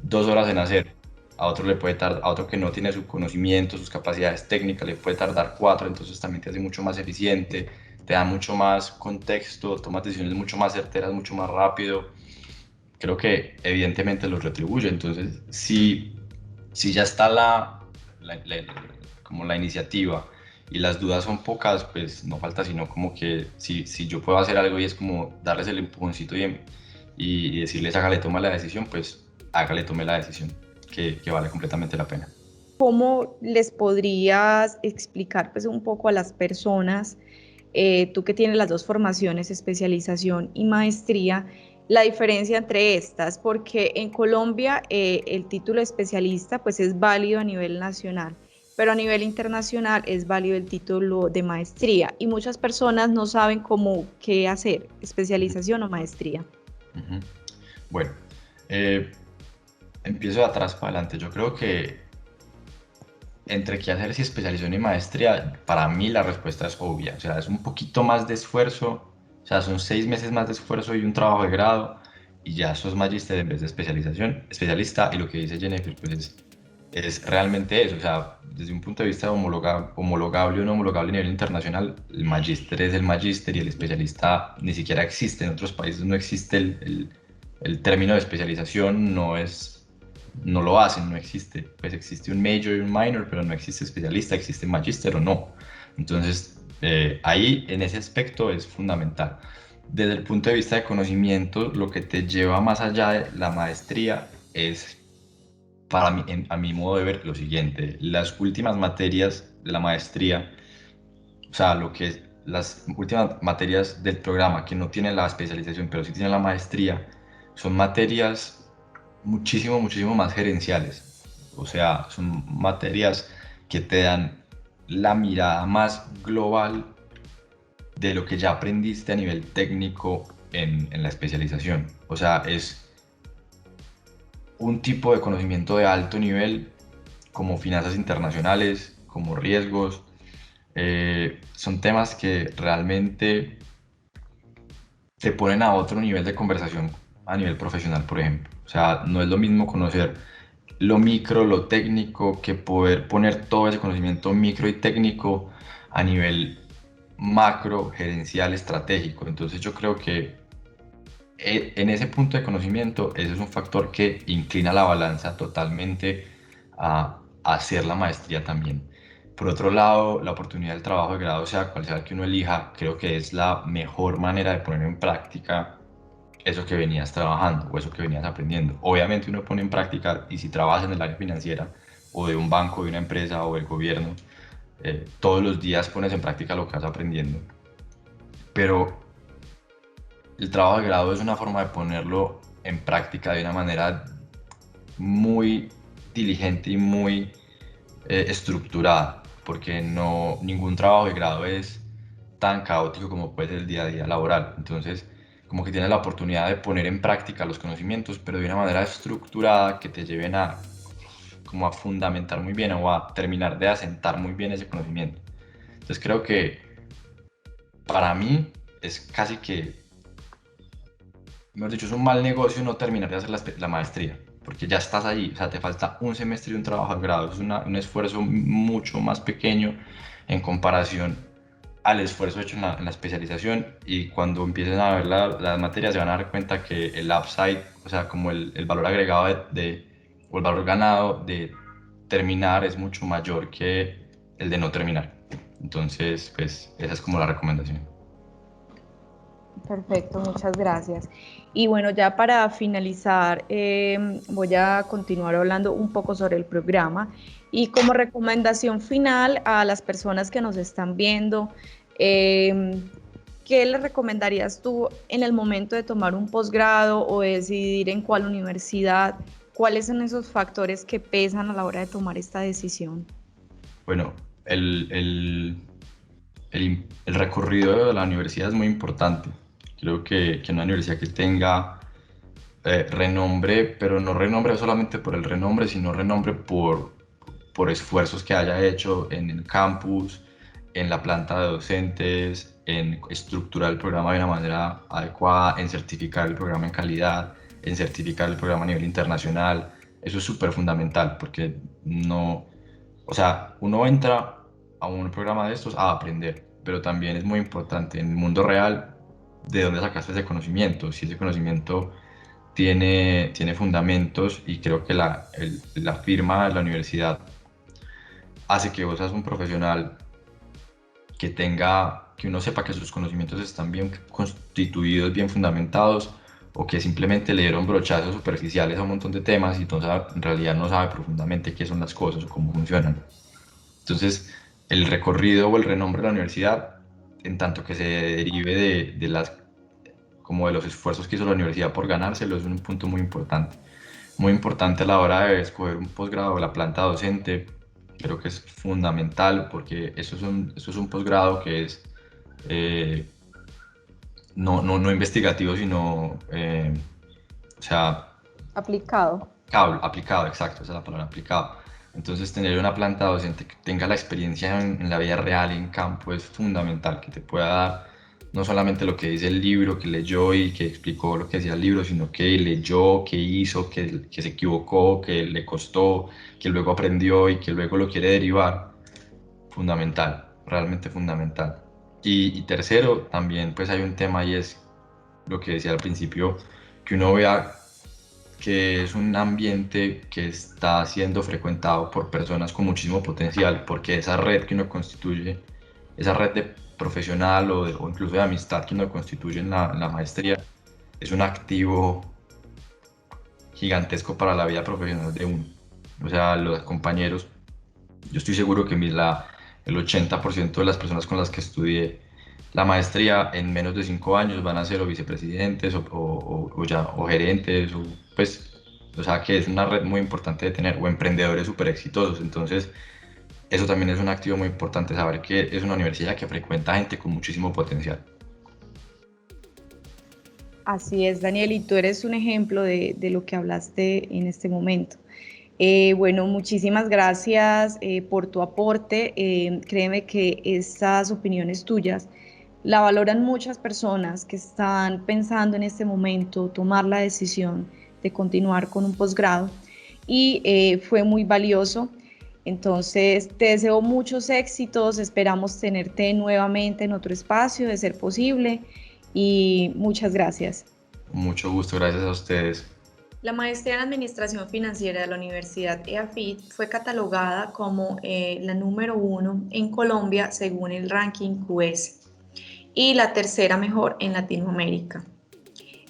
2 horas en hacer, a otro le puede tardar, a otro que no tiene su conocimiento, sus capacidades técnicas, le puede tardar 4, entonces también te hace mucho más eficiente, te da mucho más contexto, tomas decisiones mucho más certeras, mucho más rápido. Creo que evidentemente los retribuye, entonces si ya está como la iniciativa y las dudas son pocas, pues no falta sino como que si yo puedo hacer algo y es como darles el empujoncito y decirles hágale, toma la decisión, pues hágale, tome la decisión, que vale completamente la pena. ¿Cómo les podrías explicar pues un poco a las personas, tú que tienes las dos formaciones, especialización y maestría, la diferencia entre estas? Porque en Colombia el título de especialista pues es válido a nivel nacional, pero a nivel internacional es válido el título de maestría y muchas personas no saben cómo qué hacer, especialización o maestría. Ujú. Bueno, eh, empiezo de atrás para adelante. Yo creo que entre qué hacer si especialización y maestría, para mí la respuesta es obvia. O sea, es un poquito más de esfuerzo, o sea, son 6 meses más de esfuerzo y un trabajo de grado, y ya sos magíster en vez de especialización, especialista, y lo que dice Jennifer, pues es realmente eso. O sea, desde un punto de vista homologable o no homologable a nivel internacional, el magíster es el magíster y el especialista ni siquiera existe. En otros países no existe el término de especialización, no lo hacen, no existe. Pues existe un major y un minor, pero no existe especialista, existe magíster o no. Entonces, ahí en ese aspecto es fundamental. Desde el punto de vista de conocimiento, lo que te lleva más allá de la maestría es, para mí, a mi modo de ver, lo siguiente: las últimas materias de la maestría, o sea, las últimas materias del programa que no tienen la especialización, pero sí tienen la maestría, son materias muchísimo más gerenciales. O sea, son materias que te dan la mirada más global de lo que ya aprendiste a nivel técnico en la especialización. O sea, es un tipo de conocimiento de alto nivel, como finanzas internacionales, como riesgos. Son temas que realmente te ponen a otro nivel de conversación a nivel profesional, por ejemplo. O sea, no es lo mismo conocer lo micro, lo técnico, que poder poner todo ese conocimiento micro y técnico a nivel macro, gerencial, estratégico. Entonces yo creo que en ese punto de conocimiento, ese es un factor que inclina la balanza totalmente a hacer la maestría también. Por otro lado, la oportunidad del trabajo de grado, sea cual sea el que uno elija, creo que es la mejor manera de poner en práctica eso que venías trabajando o eso que venías aprendiendo. Obviamente uno pone en práctica, y si trabajas en el área financiera o de un banco, de una empresa o del gobierno, todos los días pones en práctica lo que vas aprendiendo. Pero el trabajo de grado es una forma de ponerlo en práctica de una manera muy diligente y muy estructurada, porque ningún trabajo de grado es tan caótico como puede ser el día a día laboral. Entonces, como que tienes la oportunidad de poner en práctica los conocimientos, pero de una manera estructurada que te lleven a, como a fundamentar muy bien o a terminar de asentar muy bien ese conocimiento. Entonces creo que para mí es casi que, mejor dicho, es un mal negocio no terminar de hacer la maestría, porque ya estás allí, o sea, te falta un semestre y un trabajo de grado, es un esfuerzo mucho más pequeño en comparación al esfuerzo hecho en la especialización, y cuando empiecen a ver las materias se van a dar cuenta que el upside, o sea, como el valor agregado o el valor ganado de terminar es mucho mayor que el de no terminar. Entonces, pues esa es como la recomendación. Perfecto, muchas gracias. Y bueno, ya para finalizar, voy a continuar hablando un poco sobre el programa y como recomendación final a las personas que nos están viendo, ¿qué les recomendarías tú en el momento de tomar un posgrado o decidir en cuál universidad? ¿Cuáles son esos factores que pesan a la hora de tomar esta decisión? Bueno, el recorrido de la universidad es muy importante. Creo que una universidad que tenga renombre, pero no renombre solamente por el renombre, sino renombre por esfuerzos que haya hecho en el campus, en la planta de docentes, en estructurar el programa de una manera adecuada, en certificar el programa en calidad, en certificar el programa a nivel internacional. Eso es súper fundamental porque no, o sea, uno entra a un programa de estos a aprender, pero también es muy importante en el mundo real de dónde sacaste ese conocimiento, si ese conocimiento tiene fundamentos, y creo que la firma de la universidad hace que vos seas un profesional que uno sepa que sus conocimientos están bien constituidos, bien fundamentados, o que simplemente le dieron brochazos superficiales a un montón de temas y entonces en realidad no sabe profundamente qué son las cosas o cómo funcionan. Entonces, el recorrido o el renombre de la universidad, en tanto que se derive como de los esfuerzos que hizo la universidad por ganárselo, es un punto muy importante. Muy importante a la hora de escoger un posgrado o la planta docente. Creo que es fundamental porque eso es un posgrado que es no investigativo, sino, o sea, Aplicado. aplicado, exacto, esa es la palabra, aplicado. Entonces, tener una planta docente que tenga la experiencia en la vida real y en campo es fundamental, que te pueda dar no solamente lo que dice el libro, que leyó y que explicó lo que decía el libro, sino que leyó, que hizo, que se equivocó, que le costó, que luego aprendió y que luego lo quiere derivar. Fundamental, realmente fundamental. Y tercero, también pues hay un tema, y es lo que decía al principio, que uno vea que es un ambiente que está siendo frecuentado por personas con muchísimo potencial, porque esa red que uno constituye, esa red de profesional o incluso de amistad que uno constituye en la maestría, es un activo gigantesco para la vida profesional de uno. O sea, los compañeros, yo estoy seguro que el 80% de las personas con las que estudié la maestría en menos de 5 años van a ser o vicepresidentes o gerentes, pues, o sea, que es una red muy importante de tener, o emprendedores súper exitosos. Entonces, eso también es un activo muy importante, saber que es una universidad que frecuenta gente con muchísimo potencial. Así es, Daniel, y tú eres un ejemplo de lo que hablaste en este momento. Bueno, muchísimas gracias por tu aporte. Créeme que estas opiniones tuyas la valoran muchas personas que están pensando en este momento tomar la decisión de continuar con un posgrado, y fue muy valioso. Entonces, te deseo muchos éxitos, esperamos tenerte nuevamente en otro espacio, de ser posible, y muchas gracias. Mucho gusto, gracias a ustedes. La maestría en Administración Financiera de la Universidad EAFIT fue catalogada como la número 1 en Colombia según el ranking QS y la tercera mejor en Latinoamérica.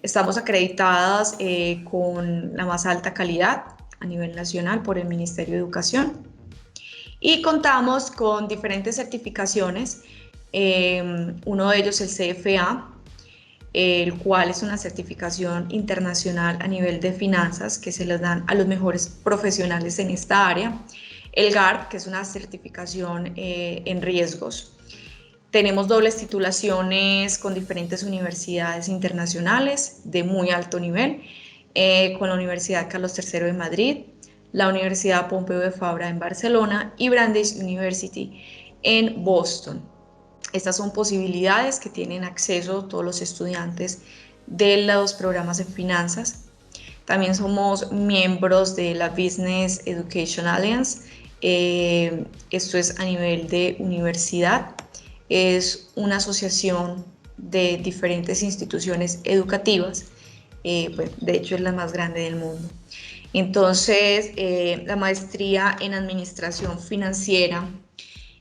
Estamos acreditadas con la más alta calidad a nivel nacional por el Ministerio de Educación y contamos con diferentes certificaciones, uno de ellos el CFA, el cual es una certificación internacional a nivel de finanzas que se les dan a los mejores profesionales en esta área, el GARP, que es una certificación en riesgos, Tenemos dobles titulaciones con diferentes universidades internacionales de muy alto nivel, con la Universidad Carlos III de Madrid, la Universidad Pompeu de Fabra en Barcelona y Brandeis University en Boston. Estas son posibilidades que tienen acceso todos los estudiantes de los programas en finanzas. También somos miembros de la Business Education Alliance. Esto es a nivel de universidad. Es una asociación de diferentes instituciones educativas. De hecho, es la más grande del mundo. Entonces, la maestría en Administración Financiera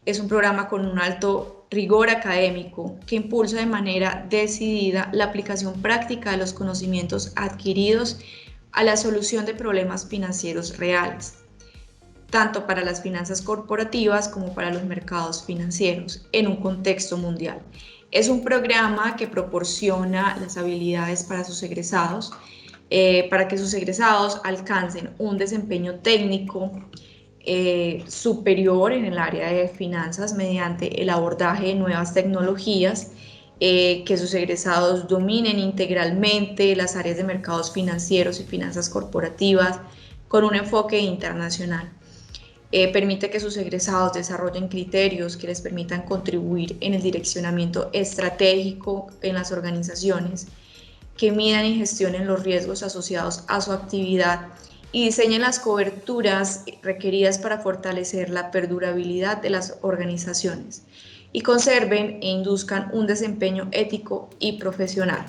es un programa con un alto rigor académico que impulsa de manera decidida la aplicación práctica de los conocimientos adquiridos a la solución de problemas financieros reales, tanto para las finanzas corporativas como para los mercados financieros en un contexto mundial. Es un programa que proporciona las habilidades para sus egresados, para que sus egresados alcancen un desempeño técnico superior en el área de finanzas mediante el abordaje de nuevas tecnologías, que sus egresados dominen integralmente las áreas de mercados financieros y finanzas corporativas con un enfoque internacional. Permite que sus egresados desarrollen criterios que les permitan contribuir en el direccionamiento estratégico en las organizaciones, que midan y gestionen los riesgos asociados a su actividad y diseñen las coberturas requeridas para fortalecer la perdurabilidad de las organizaciones y conserven e induzcan un desempeño ético y profesional.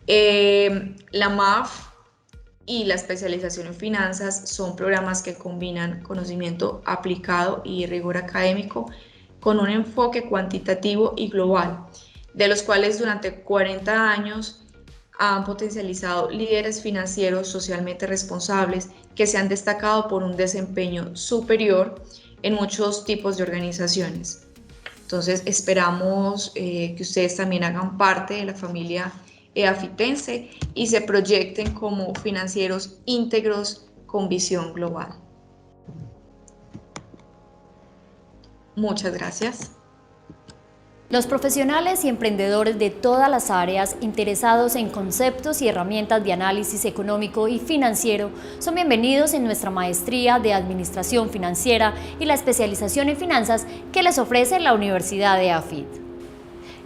La MAF y la especialización en finanzas son programas que combinan conocimiento aplicado y rigor académico con un enfoque cuantitativo y global, de los cuales durante 40 años han potencializado líderes financieros socialmente responsables que se han destacado por un desempeño superior en muchos tipos de organizaciones. Entonces esperamos que ustedes también hagan parte de la familia EAFITense y se proyecten como financieros íntegros con visión global. Muchas gracias. Los profesionales y emprendedores de todas las áreas interesados en conceptos y herramientas de análisis económico y financiero son bienvenidos en nuestra maestría de Administración Financiera y la especialización en finanzas que les ofrece la Universidad de EAFIT.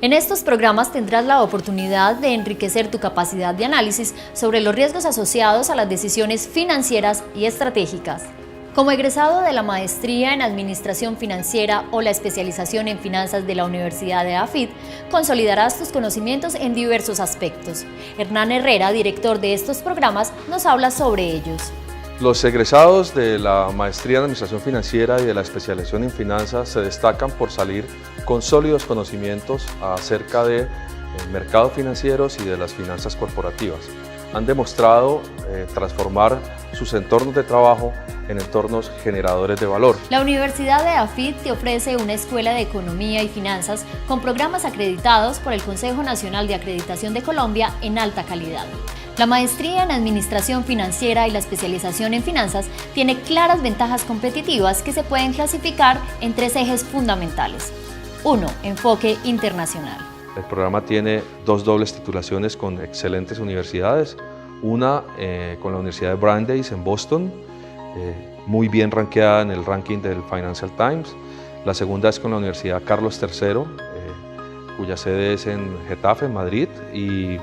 En estos programas tendrás la oportunidad de enriquecer tu capacidad de análisis sobre los riesgos asociados a las decisiones financieras y estratégicas. Como egresado de la maestría en Administración Financiera o la especialización en finanzas de la Universidad de EAFIT, consolidarás tus conocimientos en diversos aspectos. Hernán Herrera, director de estos programas, nos habla sobre ellos. Los egresados de la maestría en Administración Financiera y de la especialización en finanzas se destacan por salir con sólidos conocimientos acerca de mercados financieros y de las finanzas corporativas. Han demostrado transformar sus entornos de trabajo en entornos generadores de valor. La Universidad de EAFIT te ofrece una escuela de economía y finanzas con programas acreditados por el Consejo Nacional de Acreditación de Colombia en alta calidad. La maestría en Administración Financiera y la especialización en finanzas tiene claras ventajas competitivas que se pueden clasificar en 3 ejes fundamentales. 1. Enfoque internacional. El programa tiene 2 dobles titulaciones con excelentes universidades, una con la Universidad de Brandeis en Boston, muy bien rankeada en el ranking del Financial Times. La segunda es con la Universidad Carlos III, cuya sede es en Getafe, en Madrid, y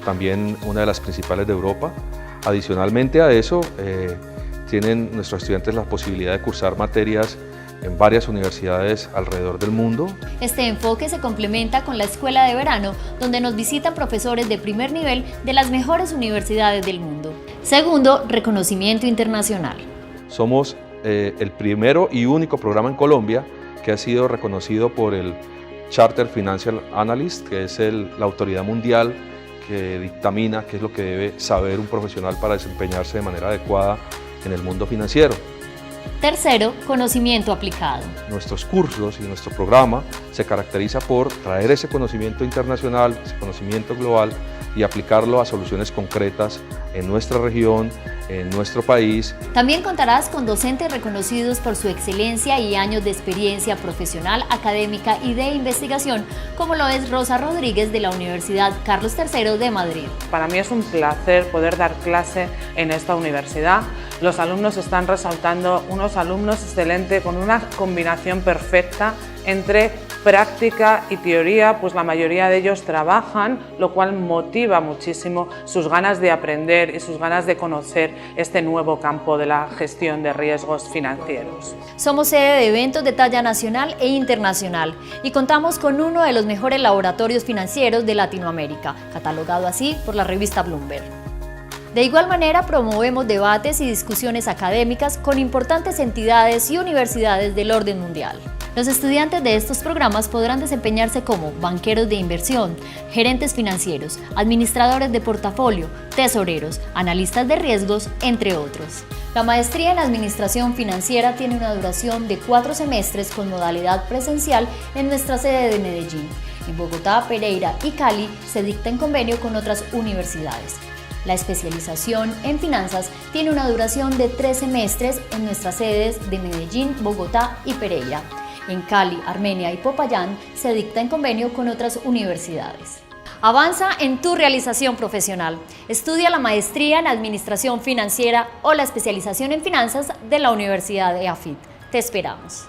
también una de las principales de Europa. Adicionalmente a eso, tienen nuestros estudiantes la posibilidad de cursar materias en varias universidades alrededor del mundo. Este enfoque se complementa con la escuela de verano, donde nos visitan profesores de primer nivel de las mejores universidades del mundo. Segundo, reconocimiento internacional. Somos el primero y único programa en Colombia que ha sido reconocido por el Chartered Financial Analyst, que es la autoridad mundial que dictamina qué es lo que debe saber un profesional para desempeñarse de manera adecuada en el mundo financiero. Tercero, conocimiento aplicado. Nuestros cursos y nuestro programa se caracteriza por traer ese conocimiento internacional, ese conocimiento global y aplicarlo a soluciones concretas en nuestra región, en nuestro país. También contarás con docentes reconocidos por su excelencia y años de experiencia profesional, académica y de investigación, como lo es Rosa Rodríguez de la Universidad Carlos III de Madrid. Para mí es un placer poder dar clase en esta universidad. Los alumnos están resaltando unos alumnos excelentes con una combinación perfecta entre práctica y teoría, pues la mayoría de ellos trabajan, lo cual motiva muchísimo sus ganas de aprender y sus ganas de conocer este nuevo campo de la gestión de riesgos financieros. Somos sede de eventos de talla nacional e internacional y contamos con uno de los mejores laboratorios financieros de Latinoamérica, catalogado así por la revista Bloomberg. De igual manera, promovemos debates y discusiones académicas con importantes entidades y universidades del orden mundial. Los estudiantes de estos programas podrán desempeñarse como banqueros de inversión, gerentes financieros, administradores de portafolio, tesoreros, analistas de riesgos, entre otros. La maestría en Administración Financiera tiene una duración de 4 semestres con modalidad presencial en nuestra sede de Medellín. En Bogotá, Pereira y Cali se dicta en convenio con otras universidades. La especialización en finanzas tiene una duración de 3 semestres en nuestras sedes de Medellín, Bogotá y Pereira. En Cali, Armenia y Popayán se dicta en convenio con otras universidades. Avanza en tu realización profesional. Estudia la maestría en Administración Financiera o la especialización en finanzas de la Universidad EAFIT. Te esperamos.